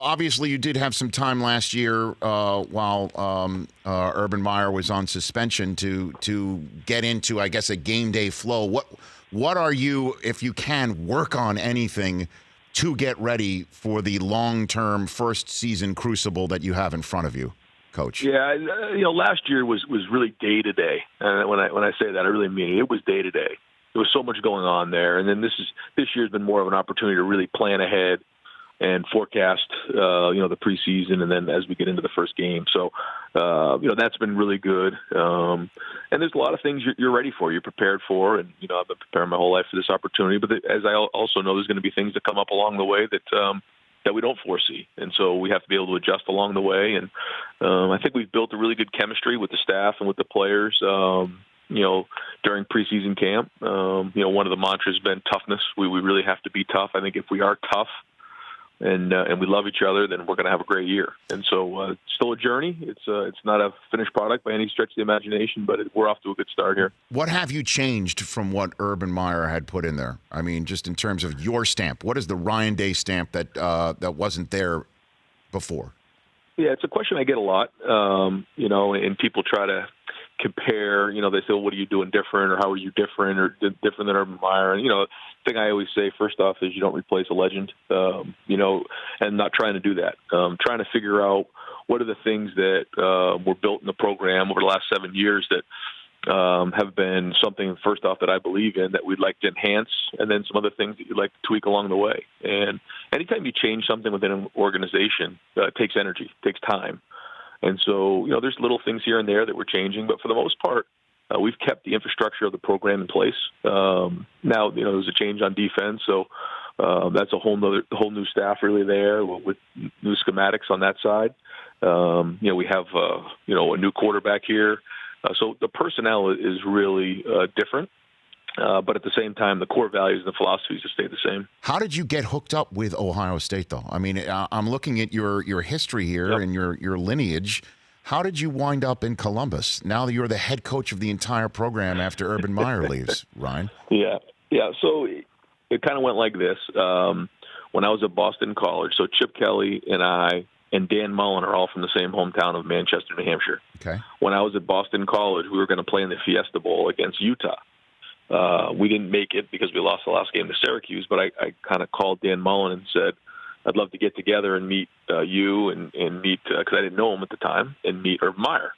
obviously you did have some time last year while Urban Meyer was on suspension to get into, I guess, a game day flow. What are you, if you can, work on anything to get ready for the long-term first season crucible that you have in front of you, Coach? Yeah, last year was really day to day. And when I say that, I really mean it. It was day to day. There was so much going on there, and then this year's been more of an opportunity to really plan ahead and forecast, the preseason, and then as we get into the first game. So, that's been really good. And there's a lot of things you're ready for, you're prepared for, and I've been preparing my whole life for this opportunity. But as I also know, there's going to be things that come up along the way that we don't foresee, and so we have to be able to adjust along the way. And I think we've built a really good chemistry with the staff and with the players. During preseason camp, one of the mantras has been toughness. We really have to be tough. I think if we are tough and we love each other, then we're going to have a great year. And so it's still a journey. It's not a finished product by any stretch of the imagination, but we're off to a good start here. What have you changed from what Urban Meyer had put in there? I mean, just in terms of your stamp, what is the Ryan Day stamp that wasn't there before? Yeah, it's a question I get a lot, and people try to compare, they say, well, what are you doing different, or how are you different, or different than Urban Meyer? And, the thing I always say, first off, is you don't replace a legend, and not trying to do that. Trying to figure out what are the things that were built in the program over the last 7 years that have been something, first off, that I believe in, that we'd like to enhance, and then some other things that you'd like to tweak along the way. And anytime you change something within an organization, it takes energy, it takes time. And so, there's little things here and there that we're changing, but for the most part, we've kept the infrastructure of the program in place. Now, there's a change on defense, so that's a whole new staff really there with new schematics on that side. We have a new quarterback here, so the personnel is really different. But at the same time, the core values and the philosophies have stayed the same. How did you get hooked up with Ohio State, though? I mean, I'm looking at your history here and your lineage. How did you wind up in Columbus? Now that you're the head coach of the entire program after Urban Meyer leaves, Ryan. Yeah. So it kind of went like this. When I was at Boston College, so Chip Kelly and I and Dan Mullen are all from the same hometown of Manchester, New Hampshire. Okay. When I was at Boston College, we were going to play in the Fiesta Bowl against Utah. We didn't make it because we lost the last game to Syracuse, but I kind of called Dan Mullen and said, I'd love to get together and meet you and meet, because I didn't know him at the time, and meet Urban Meyer.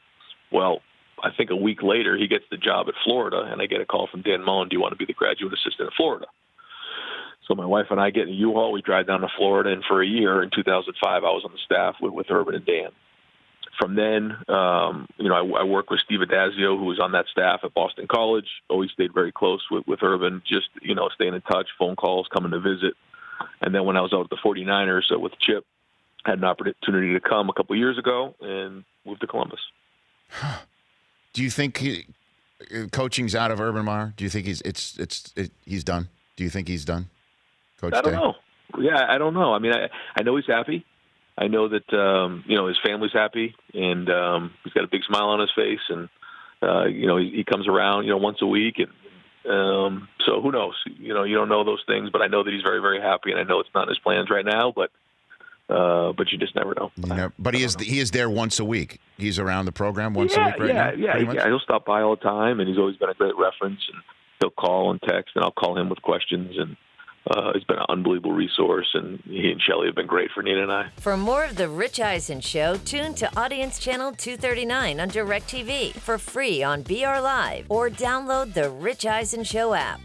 Well, I think a week later, he gets the job at Florida, and I get a call from Dan Mullen, do you want to be the graduate assistant at Florida? So my wife and I get in a U-Haul, we drive down to Florida, and for a year in 2005, I was on the staff with Urban and Dan. From then, I worked with Steve Adazio, who was on that staff at Boston College. Always stayed very close with Urban, just, staying in touch, phone calls, coming to visit. And then when I was out at the 49ers with Chip, I had an opportunity to come a couple years ago and moved to Columbus. Do you think coaching's out of Urban Meyer? Do you think he's done? Do you think he's done, Coach I don't Day? know. Yeah, I don't know. I mean, I know he's happy. I know that, his family's happy, and he's got a big smile on his face, and, he comes around, once a week. And so who knows? You don't know those things, but I know that he's very, very happy, and I know it's not in his plans right now, but you just never know. But he is there once a week. He's around the program once a week right now? Yeah. He'll stop by all the time, and he's always been a great reference, and he'll call and text, and I'll call him with questions, and he's been an unbelievable resource, and he and Shelley have been great for Nina and I. For more of The Rich Eisen Show, tune to Audience Channel 239 on DirecTV for free on BR Live, or download The Rich Eisen Show app.